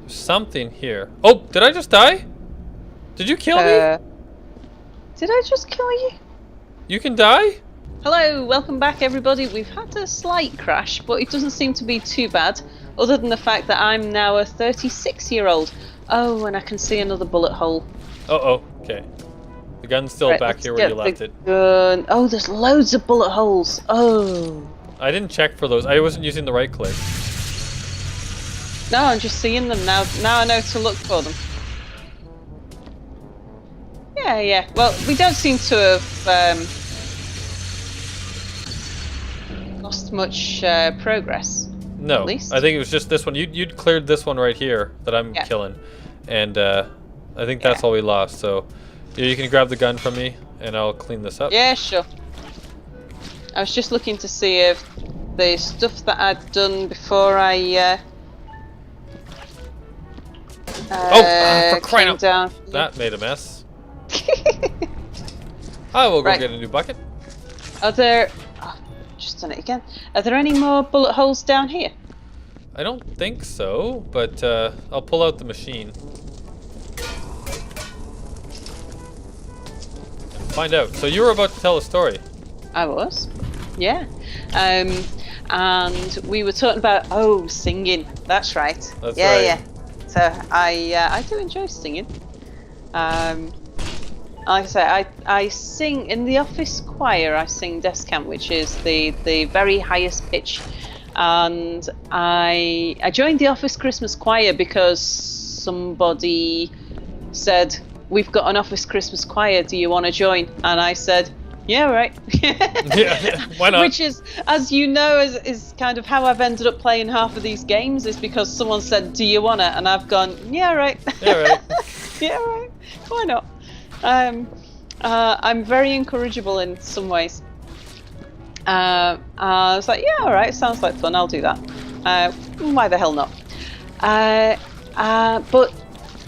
Something here. Oh, did I just die? Did you kill me? Did I just kill you? You can die? Hello, welcome back everybody. We've had a slight crash, but it doesn't seem to be too bad, other than the fact that I'm now a 36-year-old. Oh, and I can see another bullet hole. Oh, okay. The gun's still back here where you left it. Gun. Oh, there's loads of bullet holes. Oh. I didn't check for those. I wasn't using the right click. No, I'm just seeing them now. Now I know to look for them. Yeah. Well, we don't seem to have lost much progress. No, at least. I think it was just this one. You'd cleared this one right here that I'm killing, and I think that's all we lost. So you can grab the gun from me, and I'll clean this up. Yeah, sure. I was just looking to see if the stuff that I'd done before I for crying out down. That made a mess. I will go get a new bucket. Are there... Oh, just done it again. Are there any more bullet holes down here? I don't think so, but I'll pull out the machine. And find out. So you were about to tell a story. I was. Yeah. And we were talking about, singing. That's right. That's right. Yeah. So I do enjoy singing. Like I say, I sing in the office choir. I sing descant, which is the very highest pitch. And I joined the office Christmas choir because somebody said, "We've got an office Christmas choir. Do you want to join?" And I said, "Yeah, right." yeah, why not? Which is, as you know, is kind of how I've ended up playing half of these games, is because someone said, "Do you wanna?" And I've gone, "Yeah, right." Yeah, right. Yeah, right. Why not? I'm very incorrigible in some ways. I was like, yeah, all right, sounds like fun. I'll do that. Why the hell not? But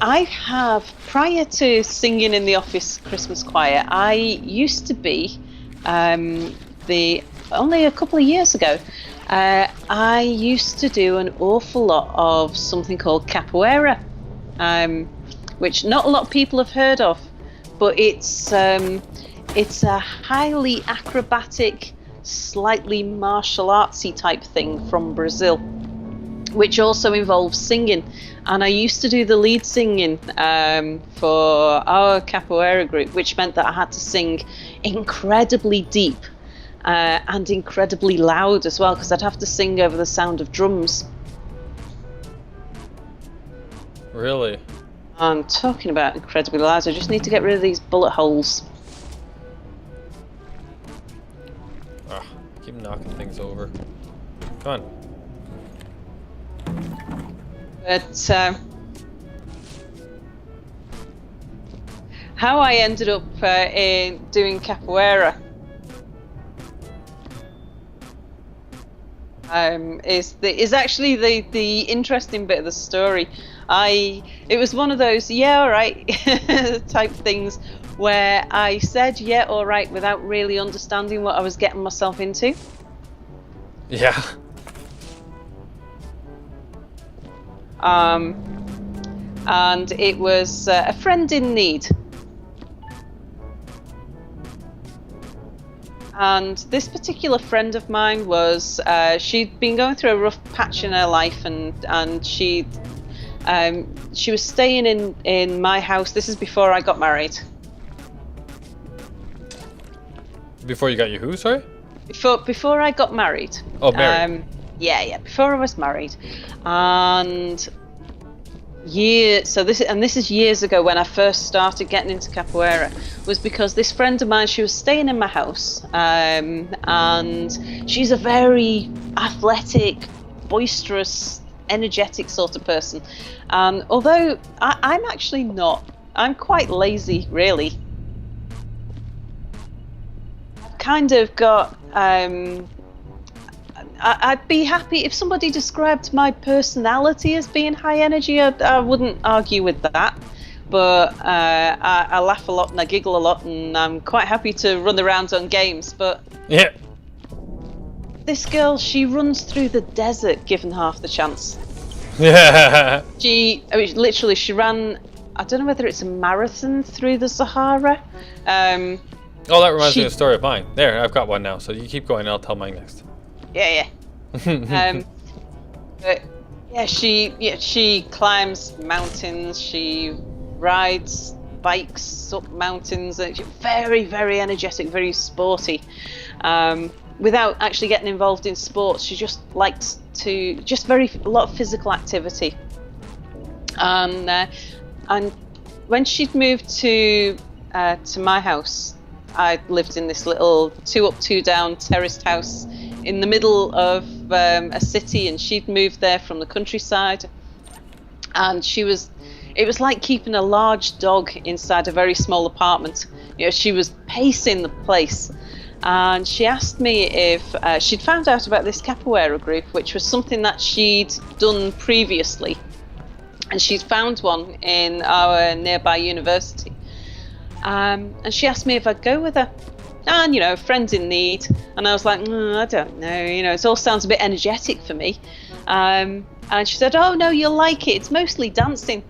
I have, prior to singing in the office Christmas choir, I used to be, only a couple of years ago, I used to do an awful lot of something called capoeira, which not a lot of people have heard of, but it's a highly acrobatic, slightly martial artsy type thing from Brazil, which also involves singing. And I used to do the lead singing for our capoeira group, which meant that I had to sing incredibly deep and incredibly loud as well, because I'd have to sing over the sound of drums. Really? I'm talking about incredibly loud. I just need to get rid of these bullet holes. Keep knocking things over. Come on. But how I ended up in doing capoeira is actually the interesting bit of the story. It was one of those yeah, all right type things where I said yeah, all right without really understanding what I was getting myself into. Yeah. And it was a friend in need. And this particular friend of mine was, she'd been going through a rough patch in her life, and she was staying in my house. This is before I got married. Before you got your who, sorry? Before I got married. Oh, married. Yeah, before I was married. And this is years ago when I first started getting into capoeira, was because this friend of mine, she was staying in my house, and she's a very athletic, boisterous, energetic sort of person. And although I'm actually not, I'm quite lazy, really. I've kind of got I'd be happy if somebody described my personality as being high energy. I wouldn't argue with that, but I laugh a lot and I giggle a lot, and I'm quite happy to run around on games. But yeah, this girl, she runs through the desert given half the chance. Yeah. Literally, she ran. I don't know whether it's a marathon through the Sahara. Oh, that reminds me of a story of mine. There, I've got one now. So you keep going, I'll tell mine next. Yeah. But yeah, she climbs mountains. She rides bikes up mountains. She's very, very energetic, very sporty. Without actually getting involved in sports, she just likes to a lot of physical activity. And when she'd moved to my house, I lived in this little 2 up, 2 down terraced house in the middle of a city, and she'd moved there from the countryside. And it was like keeping a large dog inside a very small apartment. She was pacing the place. And she asked me if she'd found out about this capoeira group, which was something that she'd done previously. And she'd found one in our nearby university. And she asked me if I'd go with her. And, friends in need. And I was like, I don't know. It all sounds a bit energetic for me. And she said, oh, no, you'll like it. It's mostly dancing.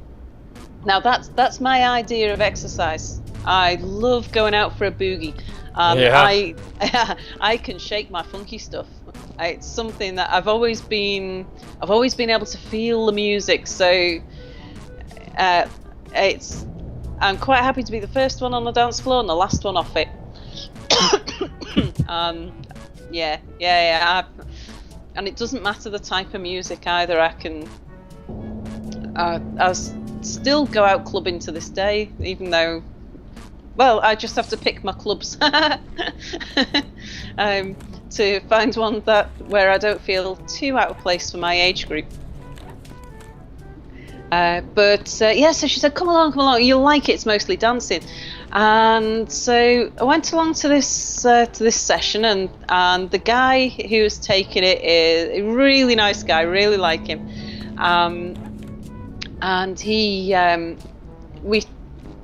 Now, that's my idea of exercise. I love going out for a boogie. I can shake my funky stuff. It's something that I've always been able to feel the music. So I'm quite happy to be the first one on the dance floor and the last one off it. And it doesn't matter the type of music either. I still go out clubbing to this day, even though, well, I just have to pick my clubs to find one where I don't feel too out of place for my age group. So she said, come along, you'll like it, it's mostly dancing. And so I went along to this session, and the guy who was taking it is a really nice guy, really like him. And he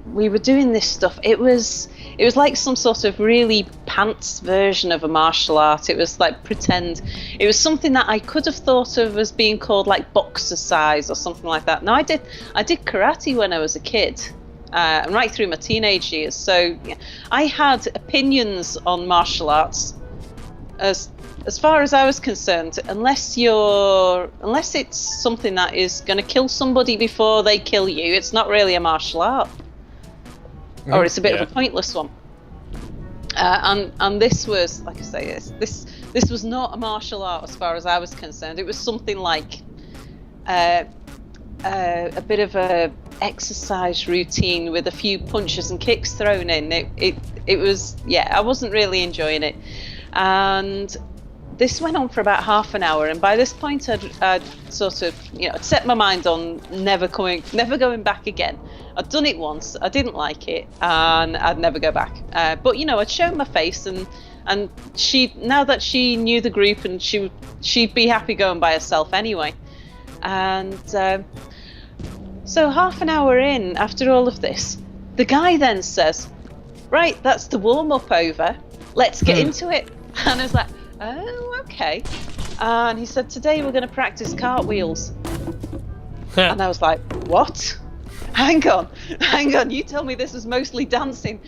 we were doing this stuff. It was like some sort of really pants version of a martial art. It was like pretend. It was something that I could have thought of as being called like boxercise or something like that. Now I did karate when I was a kid, and right through my teenage years. So I had opinions on martial arts. As far as I was concerned, unless it's something that is going to kill somebody before they kill you, it's not really a martial art. Or it's a bit of a pointless one. And this was, like I say, this was not a martial art as far as I was concerned. It was something like a bit of a exercise routine with a few punches and kicks thrown in. It was, I wasn't really enjoying it. And this went on for about half an hour, and by this point I'd sort of set my mind on never going back again. I'd done it once, I didn't like it, and I'd never go back. But I'd shown my face, and now that she knew the group, and she'd be happy going by herself anyway. And so half an hour in, after all of this, the guy then says, right, that's the warm-up over, let's get into it. And I was like, oh, okay. And he said, today we're going to practice cartwheels. And I was like, what? Hang on, you tell me this was mostly dancing.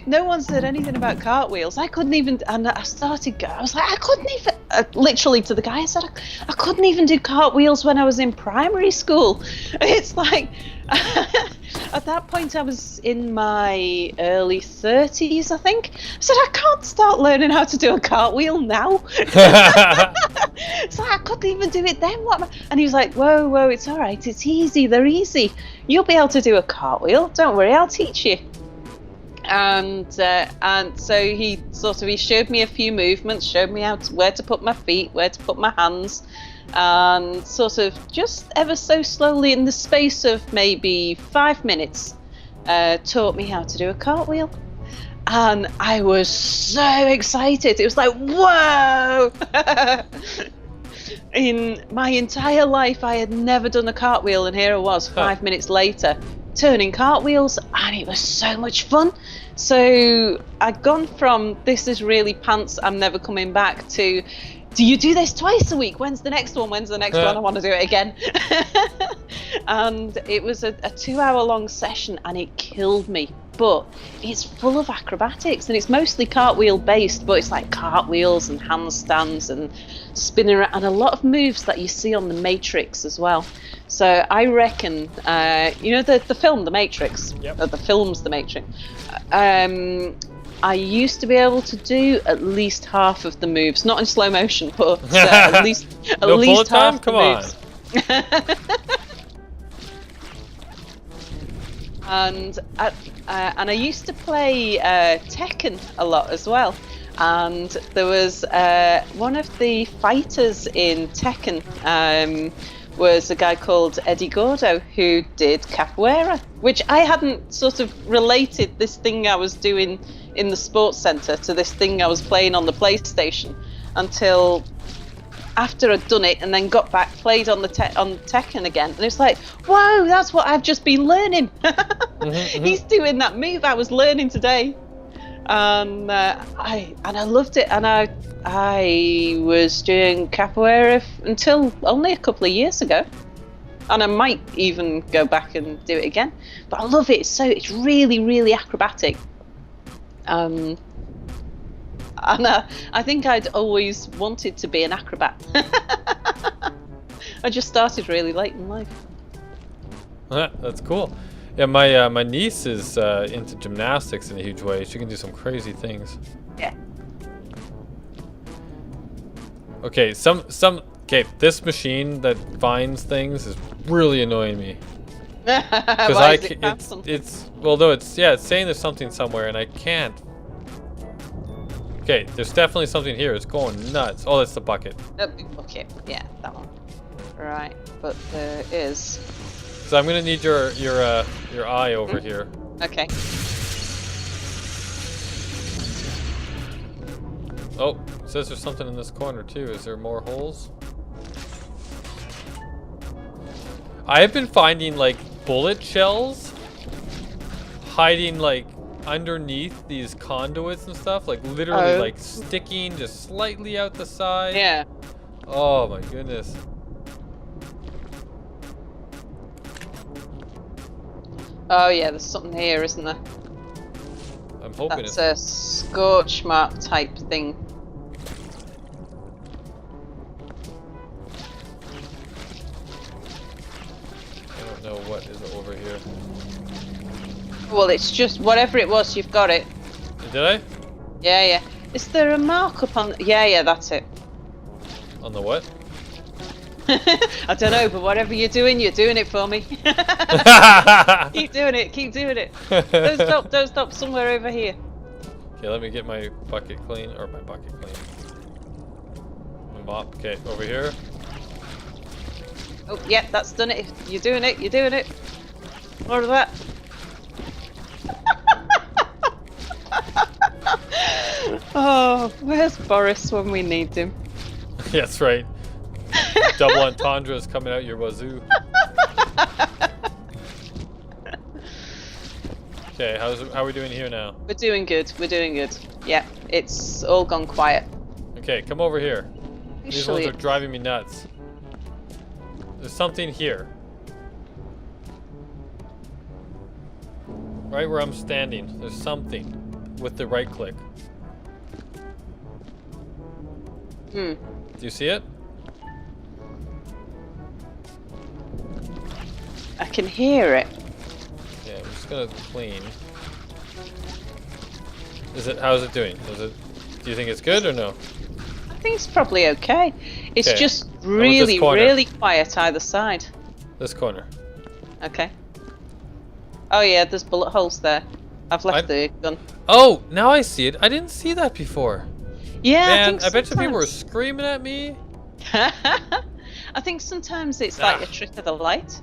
No one said anything about cartwheels. I couldn't even, and I was like, I couldn't even, literally to the guy, I said, I couldn't even do cartwheels when I was in primary school. It's like, at that point I was in my early 30s, I think. I said, I can't start learning how to do a cartwheel now. It's like, I couldn't even do it then. And he was like, whoa, it's all right, it's easy, they're easy. You'll be able to do a cartwheel, don't worry, I'll teach you. And so he showed me a few movements, showed me where to put my feet, where to put my hands, and sort of just ever so slowly, in the space of maybe 5 minutes, taught me how to do a cartwheel. And I was so excited. It was like, whoa! In my entire life, I had never done a cartwheel, and here I was 5 minutes later, turning cartwheels, and it was so much fun. So I'd gone from, this is really pants, I'm never coming back, to do you do this twice a week? When's the next one? When's the next one? I want to do it again. And it was a 2-hour-long session, and it killed me. But it's full of acrobatics, and it's mostly cartwheel based, but it's like cartwheels and handstands and spinning around, and a lot of moves that you see on The Matrix as well. So I reckon, you know the film The Matrix? Yep. Or the films The Matrix? I used to be able to do at least half of the moves, not in slow motion, but at least half the moves. And I used to play Tekken a lot as well. And there was one of the fighters in Tekken was a guy called Eddie Gordo who did capoeira, which I hadn't sort of related this thing I was doing in the sports centre to this thing I was playing on the PlayStation until after I'd done it, and then got back, played on Tekken again, and it's like, whoa, that's what I've just been learning. He's doing that move I was learning today, and I loved it, and I was doing capoeira until only a couple of years ago, and I might even go back and do it again. But I love it. It's really, really acrobatic. And I think I'd always wanted to be an acrobat. I just started really late in life. That's cool. Yeah, my niece is into gymnastics in a huge way. She can do some crazy things. Yeah. Okay, okay, this machine that finds things is really annoying me. Because it's saying there's something somewhere and I can't. Okay, there's definitely something here. It's going nuts. Oh, that's the bucket. The big bucket. Yeah, that one. Right, but there is. So I'm gonna need your eye over here. Okay. Oh, it says there's something in this corner too. Is there more holes? I have been finding like bullet shells hiding like underneath these conduits and stuff, like literally like sticking just slightly out the side. Yeah. Oh my goodness. Oh yeah, there's something here, isn't there? I'm hoping that's a scorch mark type thing. I don't know what is over here. Well, it's just whatever it was, you've got it. Did I? Yeah. Is there a markup on? Yeah, that's it. On the what? I don't know, but whatever you're doing it for me. Keep doing it. Don't stop. Somewhere over here. Okay, let me get my bucket clean, or my bucket clean. My mop. Okay, over here. Oh, yeah, that's done it. You're doing it. More of that. Oh, where's Boris when we need him? Yeah, that's right. Double entendre is coming out your wazoo. Okay, how are we doing here now? We're doing good. Yeah, it's all gone quiet. Okay, come over here. These ones Actually, are driving me nuts. There's something here. Right where I'm standing, there's something with the right click. Do you see it? I can hear it. Yeah, I'm just gonna clean. How's it doing? Do you think it's good or no? I think it's probably okay. It's Okay. just really quiet either side. This corner. Okay. Oh yeah, there's bullet holes there. I've left the gun. Oh, now I see it. I didn't see that before. Yeah, Man, I bet you people were screaming at me. I think sometimes it's like a trick of the light.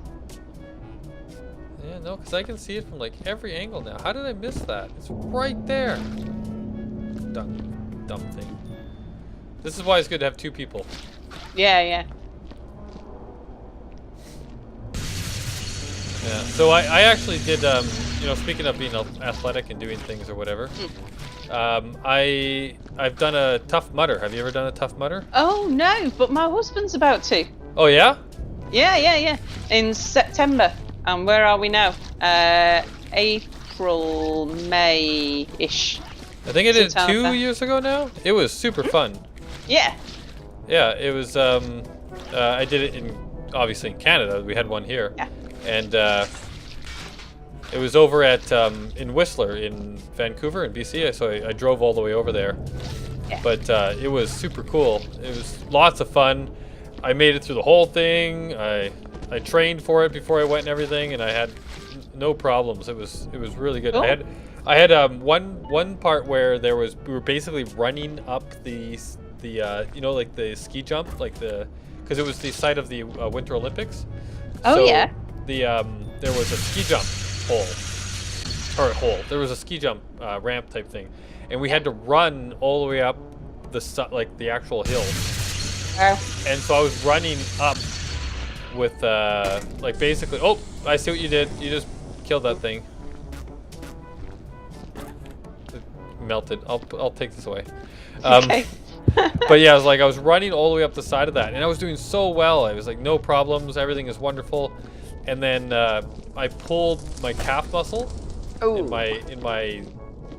Yeah, no, because I can see it from like every angle now. How did I miss that? It's right there. Dumb thing. This is why it's good to have two people. Yeah. Yeah, so I actually did, you know, speaking of being athletic and doing things or whatever, I've done a Tough Mudder. Have you ever done a Tough Mudder? Oh no, but my husband's about to. Oh yeah? Yeah. In September. And where are we now? April, May-ish. I think I did it September. 2 years ago now. It was super fun. Yeah. Yeah, it was. I did it obviously in Canada. We had one here. Yeah. And it was over at in Whistler in Vancouver in BC. So I drove all the way over there. Yeah. But it was super cool. It was lots of fun. I made it through the whole thing. I trained for it before I went and everything, and I had no problems. It was really good. Cool. I had one part where we were basically running up the you know, like the ski jump, because it was the site of the Winter Olympics. Oh so yeah. There was a ski jump There was a ski jump ramp type thing, and we had to run all the way up the actual hill. Oh. And so I was running up with basically. Oh, I see what you did. You just killed that thing. It melted. I'll take this away. Okay. But yeah, I was running all the way up the side of that, and I was doing so well. I was like, no problems, everything is wonderful. And then I pulled my calf muscle in my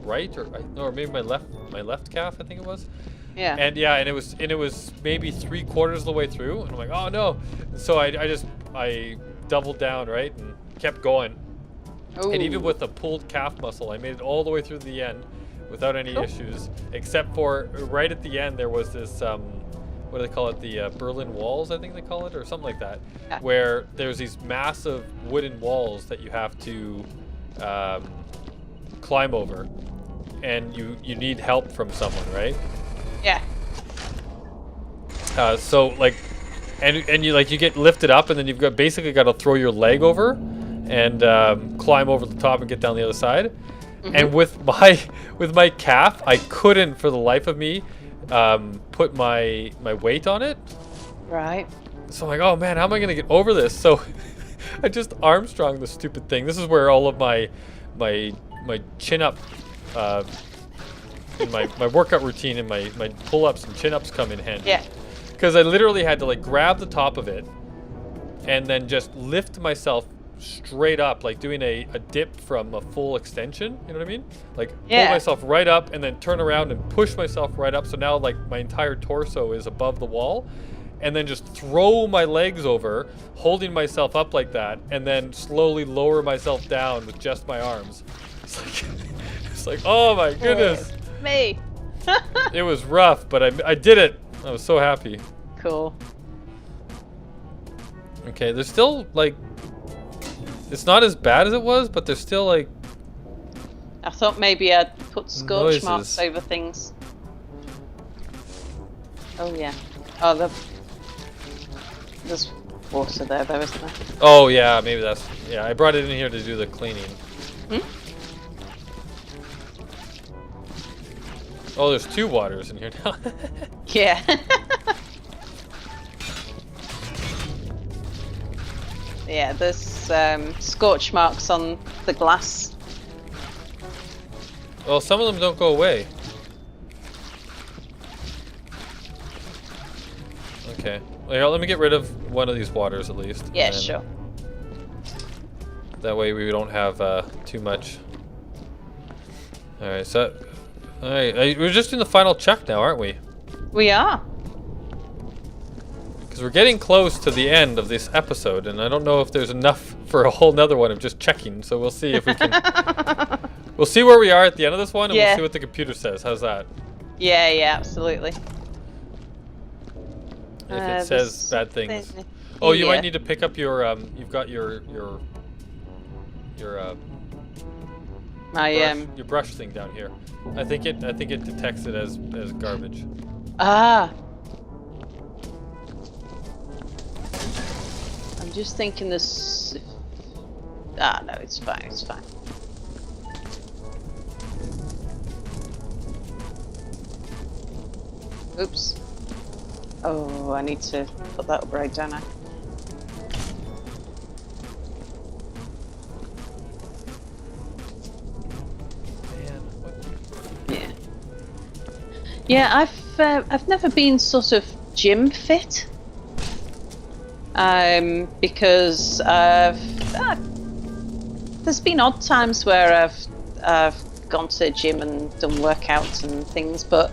right or maybe my left calf, I think it was. Yeah. And it was maybe 3/4 of the way through, and I'm like, oh no. And so I doubled down, right, and kept going. Ooh. And even with a pulled calf muscle, I made it all the way through the end without any issues, except for right at the end there was this what do they call it, the Berlin Walls, I think they call it, or something like that, where there's these massive wooden walls that you have to climb over, and you need help from someone, right? Yeah. So and you get lifted up, and then you've basically got to throw your leg over and climb over the top and get down the other side. Mm-hmm. And with my calf, I couldn't for the life of me put my weight on it. Right. So I'm like, oh man, how am I gonna get over this? So I just Armstrong the stupid thing. This is where all of my chin up in my workout routine and my pull-ups and chin-ups come in handy. Yeah. Because I literally had to grab the top of it and then just lift myself straight up, like doing a dip from a full extension, you know what I mean? Pull myself right up and then turn around and push myself right up, so now my entire torso is above the wall, and then just throw my legs over, holding myself up like that, and then slowly lower myself down with just my arms. It's like oh my goodness. Me. It was rough, but I did it. I was so happy. Cool. Okay, there's still it's not as bad as it was, but there's still I thought maybe I'd put scorch noises. marks over things. Oh yeah. Oh, there's water there though, isn't there? Oh yeah, maybe I brought it in here to do the cleaning. Hmm? Oh, there's 2 waters in here now. Yeah. Yeah, there's scorch marks on the glass. Well, some of them don't go away. Okay. Well, here, let me get rid of one of these waters at least. Yeah, sure. That way we don't have too much. Alright, so... Alright, we're just in the final check now, aren't we? We are. Because we're getting close to the end of this episode, and I don't know if there's enough for a whole nother one of just checking, so we'll see if we can... We'll see where we are at the end of this one, and we'll see what the computer says. How's that? Yeah, absolutely. If it says bad things. Oh, you might need to pick up your, you've got your brush thing down here. I think it detects it as garbage. Ah. I'm just thinking this. Ah, no, it's fine. It's fine. Oops. Oh, I need to put that up right, don't I? Man, what? Yeah. Yeah, I've never been sort of gym fit. Because there's been odd times where I've gone to the gym and done workouts and things, but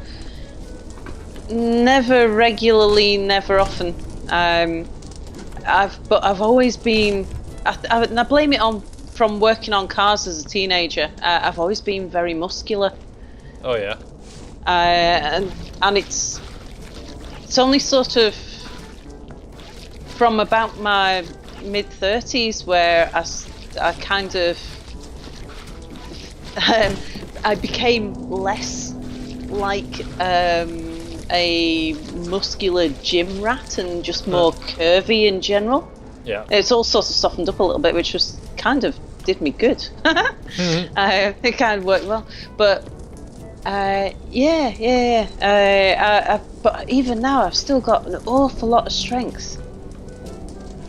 never regularly, never often. I've always been. I blame it on from working on cars as a teenager. I've always been very muscular. Oh yeah. And it's only sort of from about my mid-30s where I kind of I became less like a muscular gym rat and just more curvy in general. Yeah. It's all sort of softened up a little bit, which was kind of did me good. It kind of worked well, but but even now I've still got an awful lot of strength.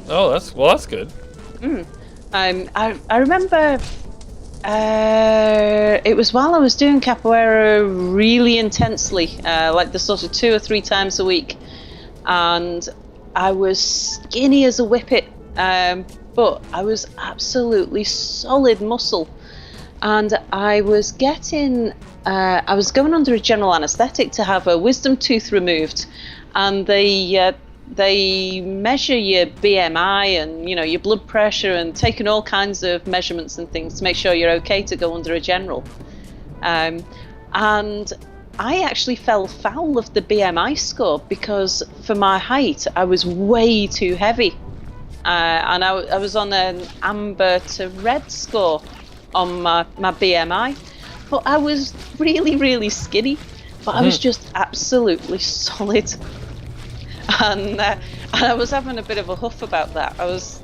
Oh, that's good. I remember it was while I was doing capoeira really intensely, like the sort of 2 or 3 times a week, and I was skinny as a whippet, but I was absolutely solid muscle, and I was getting. I was going under a general anaesthetic to have a wisdom tooth removed, and they measure your BMI and your blood pressure and taking all kinds of measurements and things to make sure you're okay to go under a general. And I actually fell foul of the BMI score because for my height I was way too heavy, and I was on an amber to red score on my BMI. But I was really, really skinny, but I was just absolutely solid. And I was having a bit of a huff about that. I was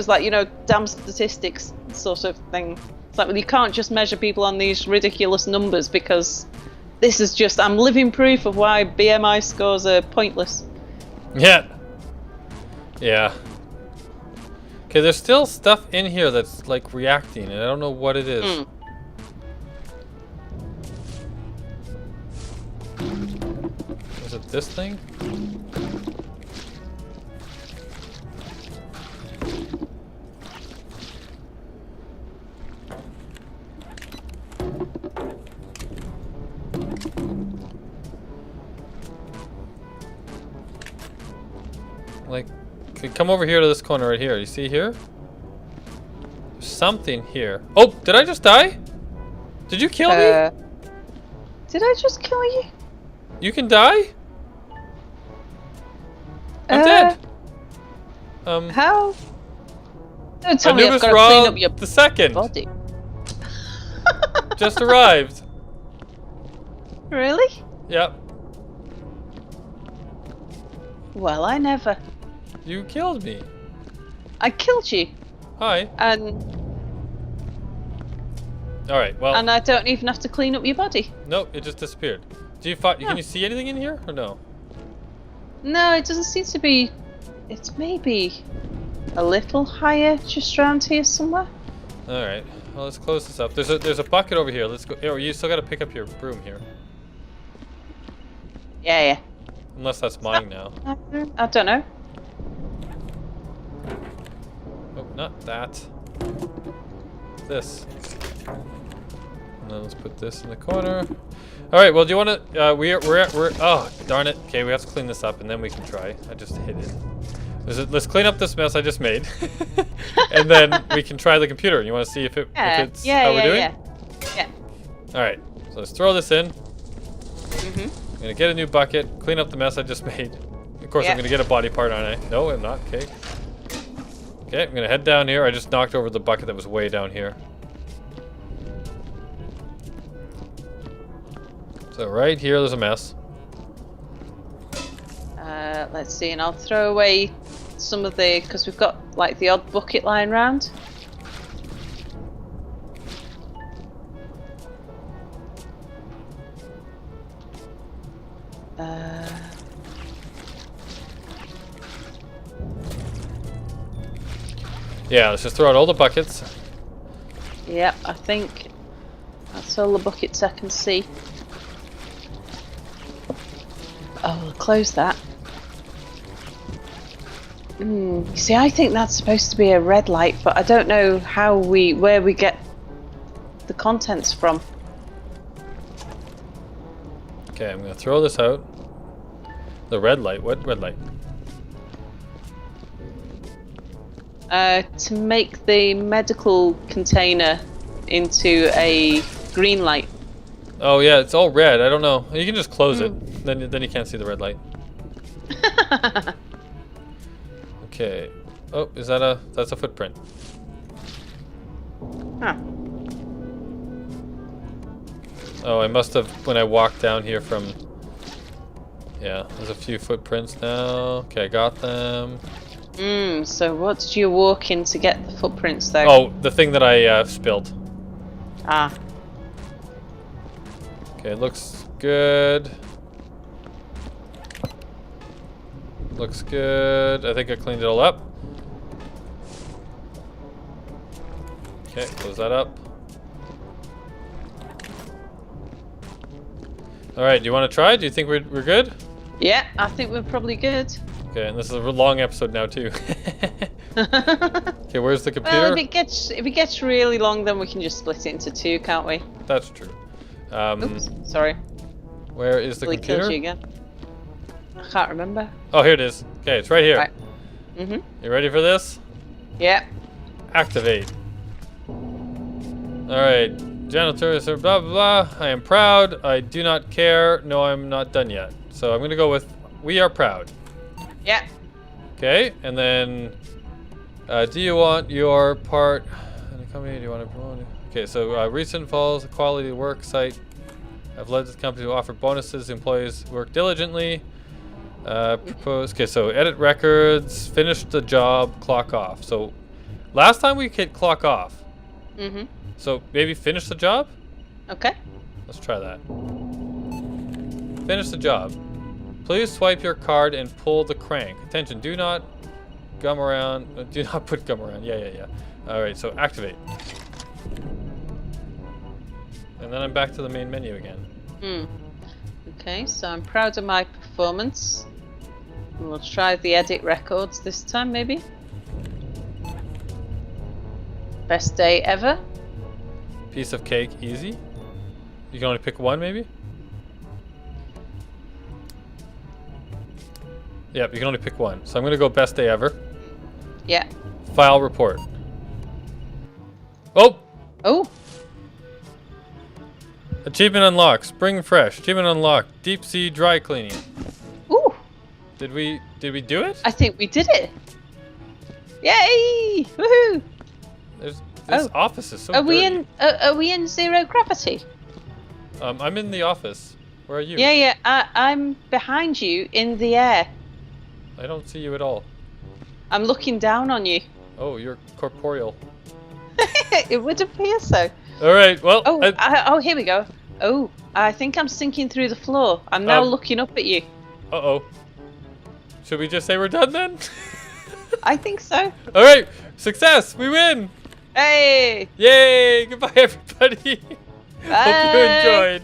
like, damn statistics sort of thing. It's like, well, you can't just measure people on these ridiculous numbers because this is just, I'm living proof of why BMI scores are pointless. Yeah. Yeah. Okay, there's still stuff in here that's like reacting, and I don't know what it is. Is it this thing? Like, come over here to this corner right here. You see here? There's something here. Oh, did I just die? Did you kill me? Did I just kill you? You can die? I'm dead. How? Don't tell me I've got to clean up your the second body. just arrived. Really? Yep. Well, I never. You killed me. I killed you. Hi. And. All right. Well. And I don't even have to clean up your body. Nope. It just disappeared. Can you see anything in here or no? No, it doesn't seem to be. It's maybe a little higher, just around here somewhere. All right. Well, let's close this up. There's a bucket over here. Let's go. Oh, you still got to pick up your broom here. Yeah. Unless that's mine now. I don't know. Oh, not that. This. And then let's put this in the corner. All right. Well, do you want to? We're. Oh, darn it. Okay, we have to clean this up, and then we can try. I just hit it. Let's clean up this mess I just made, and then we can try the computer. You want to see if it's how we're doing? Yeah. All right. So let's throw this in. I'm gonna get a new bucket, clean up the mess I just made. Of course, I'm gonna get a body part, aren't I? No, I'm not. Okay. Okay, I'm gonna head down here. I just knocked over the bucket that was way down here. So right here, there's a mess. Let's see, and I'll throw away some of the, because we've got like the odd bucket lying around. Yeah, let's just throw out all the buckets. Yep, I think that's all the buckets I can see. Oh, we'll close that. See, I think that's supposed to be a red light, but I don't know where we get the contents from. Okay, I'm gonna throw this out. The red light. What red light? To make the medical container into a green light. Oh yeah, it's all red. I don't know. You can just close it. Then you can't see the red light. Okay. Oh, that's a footprint. Huh. Oh, I must have when I walked down here from. Yeah, there's a few footprints now. Okay, I got them. So what did you walk in to get the footprints though? Oh, the thing that I spilled. Ah. Okay, looks good. Looks good. I think I cleaned it all up. Okay, close that up. Alright, do you want to try? Do you think we're good? Yeah, I think we're probably good. Okay, and this is a long episode now too. Okay, where's the computer? Well, if it gets really long, then we can just split it into two, can't we? That's true. Oops, sorry. Where is the computer? Killed you again. I can't remember. Oh, here it is. Okay, it's right here. Right. You ready for this? Yeah. Activate. Alright, janitors are blah blah blah. I am proud. I do not care. No, I'm not done yet. So I'm gonna go with we are proud. Yeah. Okay, and then do you want your part in the company? Do you want to promote it? Okay, so recent falls, quality work site. I've led this company to offer bonuses. Employees work diligently. Propose. Okay, so edit records. Finish the job. Clock off. So last time we hit clock off. So maybe finish the job. Okay. Let's try that. Finish the job. Please swipe your card and pull the crank. Attention, do not gum around. Do not put gum around. Yeah. Alright, so activate. And then I'm back to the main menu again. Okay, so I'm proud of my performance. We'll try the edit records this time, maybe. Best day ever. Piece of cake, easy. You can only pick one, maybe? Yep, you can only pick one. So I'm gonna go best day ever. Yeah. File report. Oh! Oh! Achievement unlocked. Spring fresh. Achievement unlocked. Deep sea dry cleaning. Ooh! Did we do it? I think we did it. Yay! Woohoo! This office is so Are dirty. are we in zero gravity? I'm in the office. Where are you? Yeah. I'm behind you in the air. I don't see you at all. I'm looking down on you. Oh, you're corporeal. It would appear so. All right. Well. Oh, here we go. Oh, I think I'm sinking through the floor. I'm now looking up at you. Uh-oh. Should we just say we're done then? I think so. All right. Success. We win. Hey! Yay! Goodbye, everybody. Bye. Hope you enjoyed.